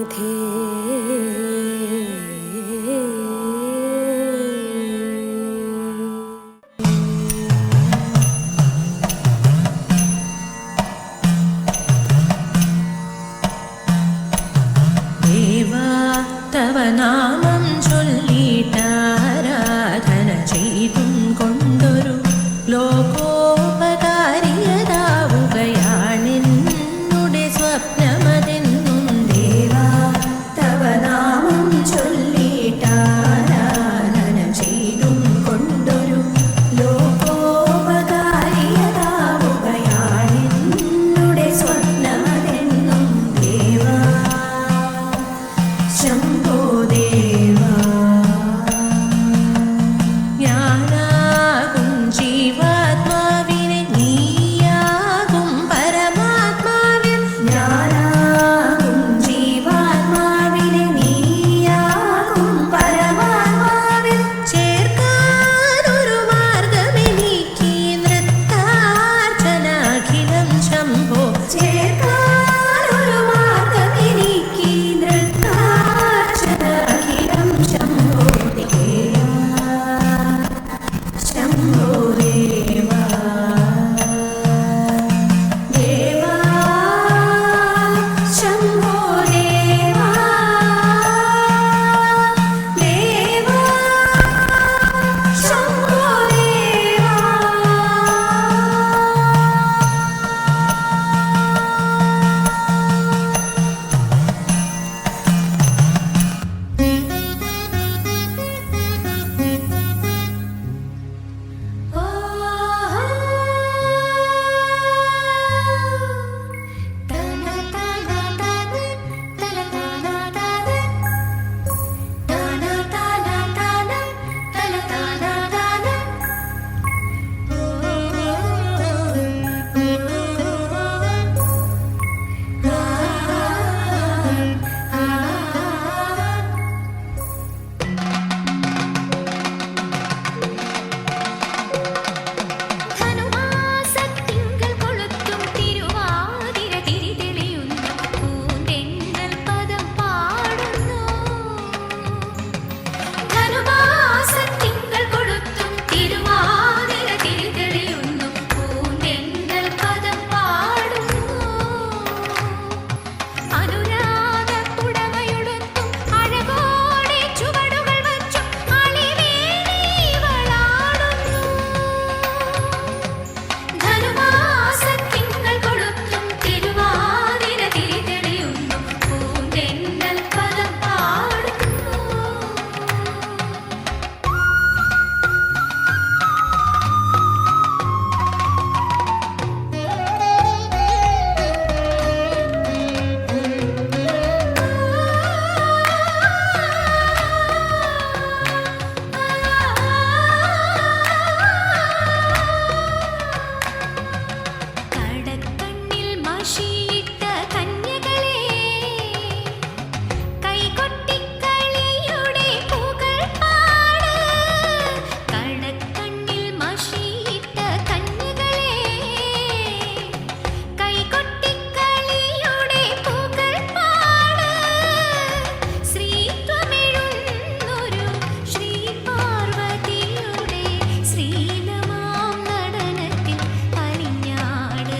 സന്നിധേ ദേവാ തവ നാമം ചൊല്ലിട്ടാരാധന ചെയ്തും കൊണ്ടൊരു ലോകോപകാരിയതാവുകയാണെന്നുടെ സ്വപ്നമതെന്നും. ദേവാ തവ നാമം ചൊല്ലിട്ടാരാധന ചെയ്തും കൊണ്ടൊരു ലോകോപകാരിയതാവുകയാണെന്നുടെ സ്വപ്നമതെന്നും. ദേവാ ശംഭോ ദേവാ ഞാനാകും ജീവാത്മാവിനെ നീയാകും പരമാത്മാവിൽ. ഞാനാകും ജീവാത്മാവിനെ നീയാകും പരമാത്മാവിൽ. ചേർക്കാനൊരു മാർഗമെനിക്ക് നൃത്താർച്ചനാഖിലം ശംഭോ. ചേർക്കാനൊരു മാർഗമെനിക്ക് നൃത്താർച്ചനാഖിലം ശംഭോ ദേവാ ശംഭോ ദേവാ ദേവാ ശംഭോ ദേവാ ദേവാ ശംഭോ ദേവാ. ധനുമാസത്തിങ്കൾ കൊളുത്തും തിരുവാതിര തിരിതെളിയുന്നു പൂന്തെന്നൽ പദം പാടുന്നു. ധനുമാസത്തിങ്കൾ കൊളുത്തും തിരുവാതിര തിരിതെളിയുന്നു പൂന്തെന്നൽ പദം പാടുന്നു. അനുരാഗപ്പുടവയുടുത്തും അഴകോടെ ചുവടുകൾ വച്ചും അണിവേണിവളാടുന്നു. ധനുമാസത്തിങ്കൾ കൊളുത്തും തിരുവാതിര തിരിതെളിയുന്നു പൂന്തെന്നൽ പദം പാടുന്നു. കടക്കണ്ണിൽ മഷിയിട്ട കന്യകളെ കൈകൊട്ടിക്കളിയുടെ പുകൾ പാട്. കടക്കണ്ണിൽ മഷിയിട്ട കന്യകളെ കൈകൊട്ടിക്കളിയുടെ പുകൾ പാട്. ശ്രീത്വമെഴുന്നൊരു ശ്രീ പാർവതിയുടെ ശ്രീലമാം നടനത്തിൽ അലിഞ്ഞാട്.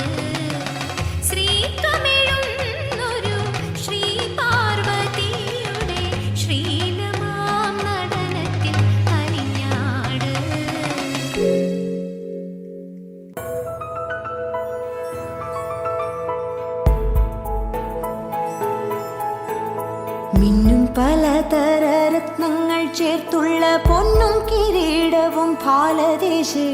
ശ്രീത്വമെഴുന്നൊരു ശ്രീ പാർവതിയുടെ ശ്രീലമാം നടനത്തിൽ അലിഞ്ഞാട്. മിന്നും പലതര രത്നങ്ങൾ ചേർത്തുള്ള പൊന്നും കിരീടവും ഭാലദേശേ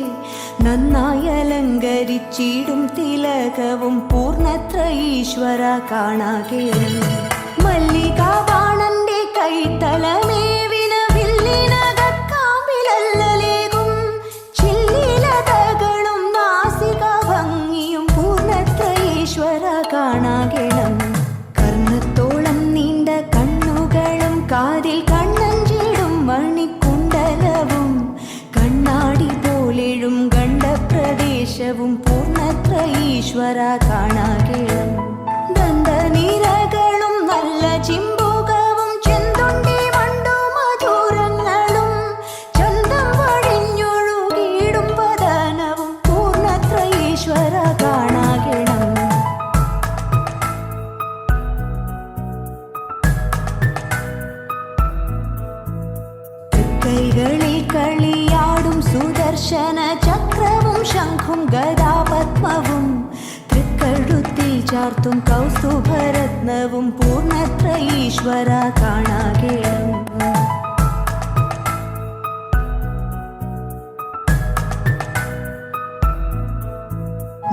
നന്നായി അലങ്കരിച്ചിടും തിലകവും പൂർണ്ണത്ര ഈശ്വര കാണാകെ. മല്ലികാബാണന്റെ കൈത്തലമേവിന വില്ലിനകക്കാമ്പിലല്ലേകും ചില്ലിലതകളും നാസിക ഭംഗിയും പൂർണ്ണത്ര ഈശ്വര കാണാകണം. കർണത്തോളം നീണ്ട കണ്ണുകളും കാതിൽ കണ്ണഞ്ചിടും മണിക്കുണ്ടലവും കണ്ണാടി പോലെഴും ഗണ്ഡപ്രദേശവും പൂർണ്ണത്ര ഈശ്വര കാണാകേളം. ദന്തനിരകളും നല്ല ചിമ്പു കളിയാടും സുദർശന ചക്രവും ശംഖും ഗദാപത്മവും തൃക്കഴുത്തിൽ ചാർത്തും കൗസ്തുഭരത്നവും പൂർണ്ണത്ര ഈശ്വര കാണാകേണം.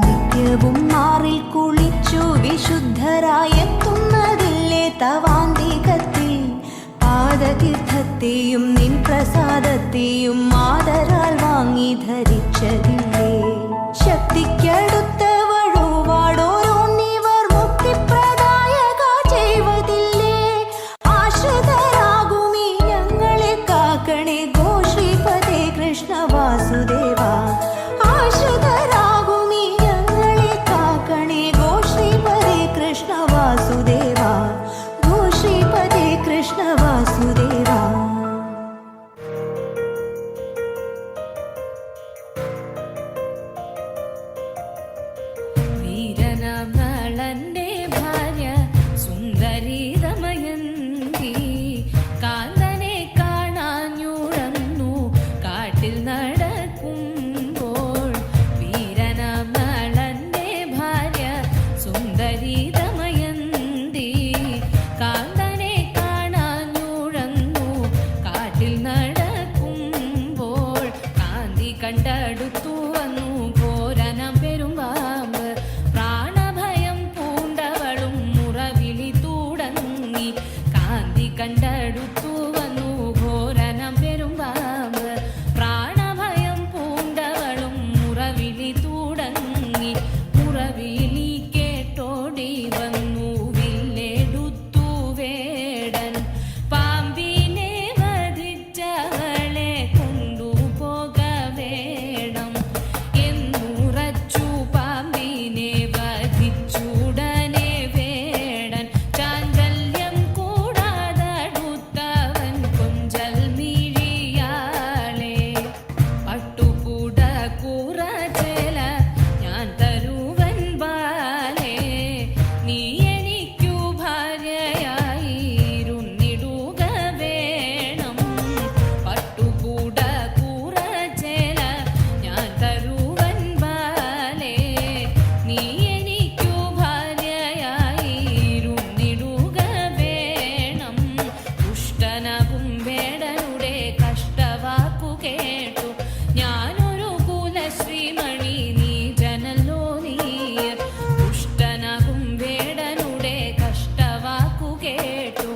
നിത്യവും മാറിൽ കുളിച്ചു വിശുദ്ധരായെത്തുന്നതില്ലേ തവാന്തികത്തിൽ പാദതീർത്ഥത്തെയും നിൻ പ്രസാദത്തെയും ആദരാൽ വാങ്ങി ധരിച്ചതില്ലേ. ശക്തിക്കടുത്ത വഴുവാടോരോന്നിവർ മുക്തിപ്രദായക ചെയ്വതില്ലേ. ആശ്രിതരാകുമീ ഞങ്ങളെ കാക്കണേ ഗോശ്രീപദേ കൃഷ്ണ വാസുദേവ. ആശ്രിതരാകുമീ ഞങ്ങളെ കാക്കണേ ഗോശ്രീപദേ കൃഷ്ണ വാസുദേവ. ഗോശ്രീപദേ കൃഷ്ണ വാസുദേവ. വീരനവളന്റെ ഭാര്യ സുന്ദരി ദമയന്തി കാന്തനെ കാണാഞ്ഞുഴന്നു കാട്ടിൽ നടക്കുമ്പോൾ. വീരനവളന്റെ ഭാര്യ സുന്ദരി ദമയന്തി കാന്തനെ കാണാഞ്ഞുഴന്നു കാട്ടിൽ നടക്കുമ്പോൾ. കാന്തി കണ്ടടുത്തു വന്നു ഘോരനം പെരുമ്പാമ്പ്. പ്രാണഭയം പൂണ്ടവളും മുറവിളി തുടങ്ങി. കാന്തി കണ്ടടുത്തു വന്നു ഘോരനം പെരുമ്പാമ്പ്. പ്രാണഭയം പൂണ്ടവളും മുറവിളി തുടങ്ങി. മുറവിളി കേട്ടോടി വന്നു വില്ലെടുത്തു വേടൻ. പാമ്പിനെ വധിച്ചവളെ കൊണ്ടുപോക വേണം എന്നുറച്ചു. പാമ്പിനെ വധിച്ചുടനെ വേടൻ ചാഞ്ചല്യം കൂടാതടുത്തവൻ കൊഞ്ചൽ മിഴിയാളെ. പട്ടുപൂട കൂറച്ചേല ഞാൻ തരുവൻ ബാലേ. നീ എനിക്കു ഭാര്യയായിരുന്നിടുക വേണം. പട്ടുപൂട കൂറച്ചേല ഞാൻ തരുവൻ ബാലേ. നീ എനിക്കു ഭാര്യയായിരുന്നിടുക വേണം. ദുഷ്ടനാകും വേടനുടെ കഷ്ടവാക്കു കേട്ടു ഞാനൊരു കുലശ്രീമണി നീചനല്ലോ നീ. ദുഷ്ടനാകും വേടനുടെ കഷ്ടവാക്കു കേട്ടു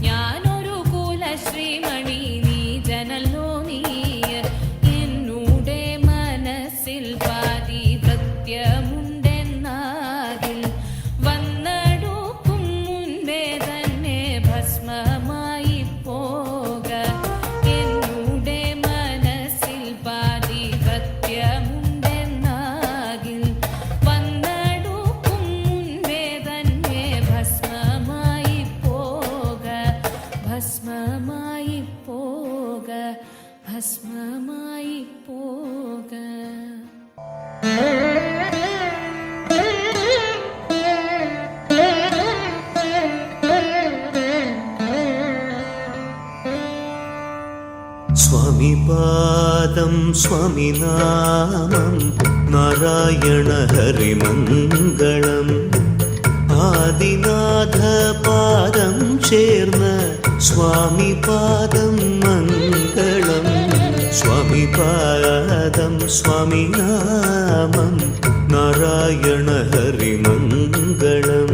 ഞാനൊരു കുലശ്രീമണി നീചനല്ലോ നീ. എന്നുടെ മനസ്സിൽ പാതിവൃത്യമുണ്ടെന്നാകിൽ വന്നടുക്കും മുൻപേ തന്നെ ഭസ്മമായി പോക. എന്നുടെ മനസ്സിൽ പാതിവൃത്യമുണ്ടെന്നാകിൽ വന്നടുക്കും മുൻപേ തന്നെ ഭസ്മമായി പോക. ഭസ്മമായി പോക. ഭസ്മമായി പോക. സ്വാമി പാദം സ്വാമി നാമം നാരായണ ഹരിമംഗളം. ആദിനാഥ പാദം ചേർന്ന് സ്വാമി പാദം മംഗളം. സ്വാമി പാദം സ്വാമി നാമം നാരായണ ഹരിമംഗളം.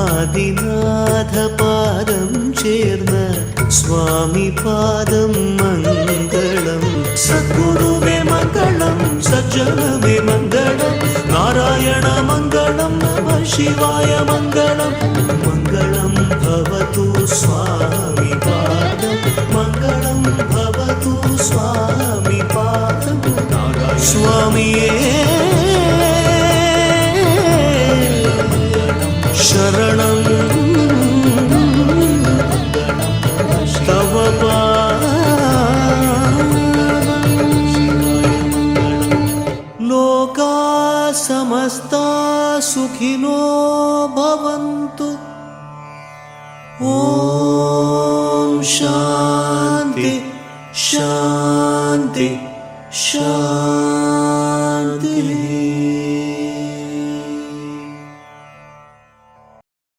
ആദിനാഥ പാദം ചേർന്ന് സ്വാമി പാദം മംഗളം. സദ്ഗുരുവേ മംഗളം സജ്ജനമേ മംഗളം. നാരായണ മംഗളം നമ ശിവായ മംഗളം. മംഗളം ഭവതു സ്വാമി പാദം. മംഗളം ഭവതു സ്വാമി പാദം. സ്വാമിയേ ശരണം തവ ലോകാ സമസ്താ സുഖിനോ ഭവന്തു. ഓം ശാന്തി ശാന്തി. ശാന്തി.